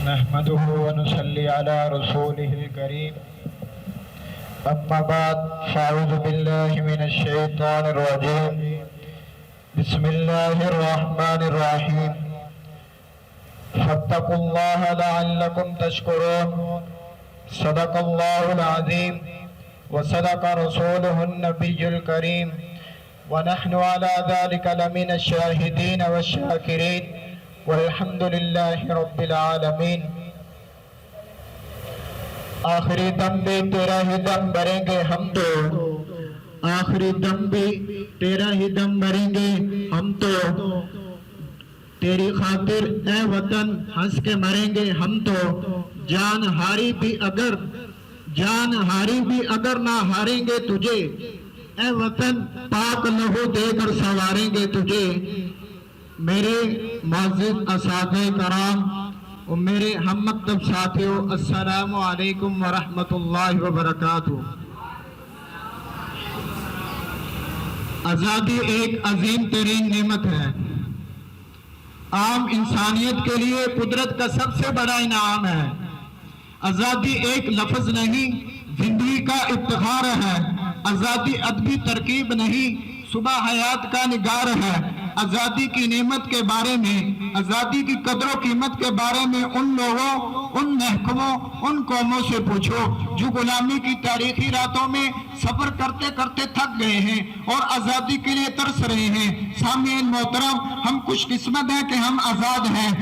نحمده ونصلي على رسوله الكريم أما بعد فأعوذ بالله من الشيطان الرجيم بسم الله الرحمن الرحيم فاتقوا الله لعلكم تشكرون صدق الله العظيم وصدق رسوله النبي الكريم ونحن على ذلك لمن الشاهدين والشاكرين والحمد لله رب العالمین۔ آخری دم بھی تیرا ہی دم بھریں گے ہم تو، آخری دم بھی تیرا ہی دم بھریں گے ہم تو، تیری خاطر اے وطن ہنس کے مریں گے ہم تو، جان ہاری بھی اگر نہ ہاریں گے تجھے، اے وطن پاک لہو دے کر سنواریں گے تجھے۔ میرے معزز اساتذہ کرام اور میرے ہم مکتب ساتھیوں، السلام علیکم ورحمۃ اللہ وبرکاتہ۔ آزادی ایک عظیم ترین نعمت ہے، عام انسانیت کے لیے قدرت کا سب سے بڑا انعام ہے۔ آزادی ایک لفظ نہیں، زندگی کا افتخار ہے۔ آزادی ادبی ترکیب نہیں، صبح حیات کا نگار ہے۔ آزادی کی نعمت کے بارے میں، آزادی کی قدر و قیمت کے بارے میں ان لوگوں، ان محکموں، ان قوموں سے پوچھو جو غلامی کی تاریخی راتوں میں سفر کرتے کرتے تھک گئے ہیں اور آزادی کے لیے ترس رہے ہیں۔ سامعین محترم، ہم خوش قسمت ہیں کہ ہم آزاد ہیں۔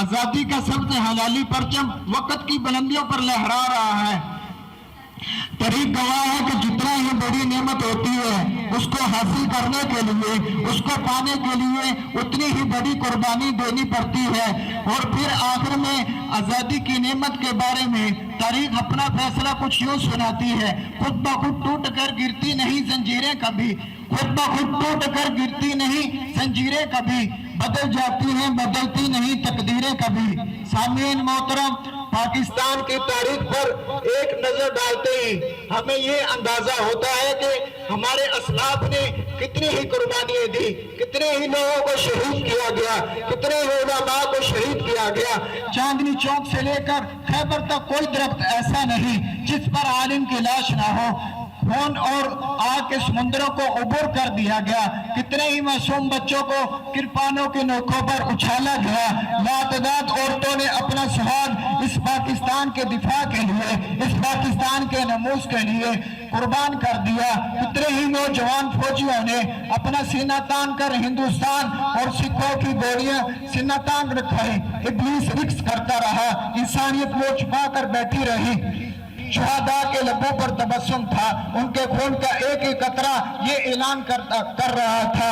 آزادی کا سبز حلالی پرچم وقت کی بلندیوں پر لہرا رہا ہے۔ تاریخ گواہ ہے کہ جتنا ہی بڑی نعمت ہوتی ہے، اس کو حاصل کرنے کے لیے، اس کو پانے کے لیے اتنی ہی بڑی قربانی دینی پڑتی ہے۔ اور پھر آخر میں آزادی کی نعمت کے بارے میں تاریخ اپنا فیصلہ کچھ یوں سناتی ہے: خود بخود ٹوٹ کر گرتی نہیں زنجیریں کبھی، خود بخود ٹوٹ کر گرتی نہیں زنجیریں کبھی، بدل جاتی ہیں بدلتی نہیں تقدیریں کبھی۔ سامعین محترم، پاکستان کی تاریخ پر ایک نظر ڈالتے ہی ہمیں یہ اندازہ ہوتا ہے کہ ہمارے اسلاف نے کتنی ہی قربانیاں دی، کتنے ہی لوگوں کو شہید کیا گیا، کتنے ہی علماء کو شہید کیا گیا۔ چاندنی چوک سے لے کر خیبر تک کوئی درخت ایسا نہیں جس پر عالم کی لاش نہ ہو۔ خون اور آگ کے سمندروں کو عبور کر دیا گیا، کتنے ہی معصوم بچوں کو کرپانوں کے نوکوں پر اچھالا گیا۔ لاتعداد عورتوں نے اپنا سہاگ اس پاکستان کے دفاع کے لیے، اس پاکستان کے ناموس کے لیے قربان کر دیا۔ کتنے ہی نوجوان فوجیوں نے اپنا سینہ تان کر ہندوستان اور سکھوں کی گولیاں سینہ تان رکھائی۔ ابلیس رقص کرتا رہا، انسانیت منہ چھپا کر بیٹھی رہی۔ شہداء کے لبوں پر تبسم تھا، ان کے خون کا ایک ایک قطرہ یہ اعلان کر رہا تھا: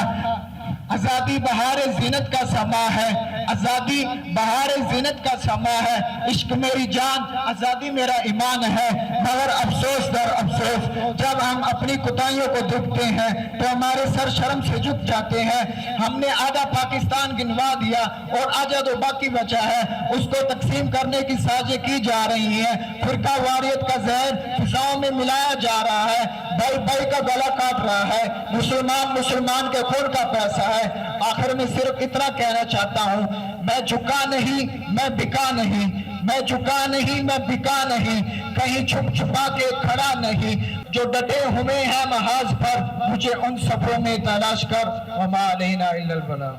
آزادی بہار زینت کا سما ہے، آزادی بہار زینت کا سما ہے، عشق میری جان، آزادی میرا ایمان ہے۔ مگر افسوس در افسوس، جب ہم اپنی کوتاہیوں کو دیکھتے ہیں تو ہمارے سر شرم سے جھک جاتے ہیں۔ ہم نے آدھا پاکستان گنوا دیا اور آدھا تو باقی بچا ہے، اس کو تقسیم کرنے کی سازشیں کی جا رہی ہیں۔ فرقہ واریت کا زہر فضاؤں میں ملایا جا رہا ہے، بھائی بھائی کا گلا کاٹ رہا ہے، مسلمان کے خون کا پیسہ ہے۔ آخر میں صرف اتنا کہنا چاہتا ہوں: میں جھکا نہیں، میں بکا نہیں، میں جھکا نہیں، میں بکا نہیں، کہیں چھپ چھپا کے کھڑا نہیں، جو ڈٹے ہوئے ہیں محاذ پر، مجھے ان صفوں میں تلاش کر، وما علینا الا البلاغ۔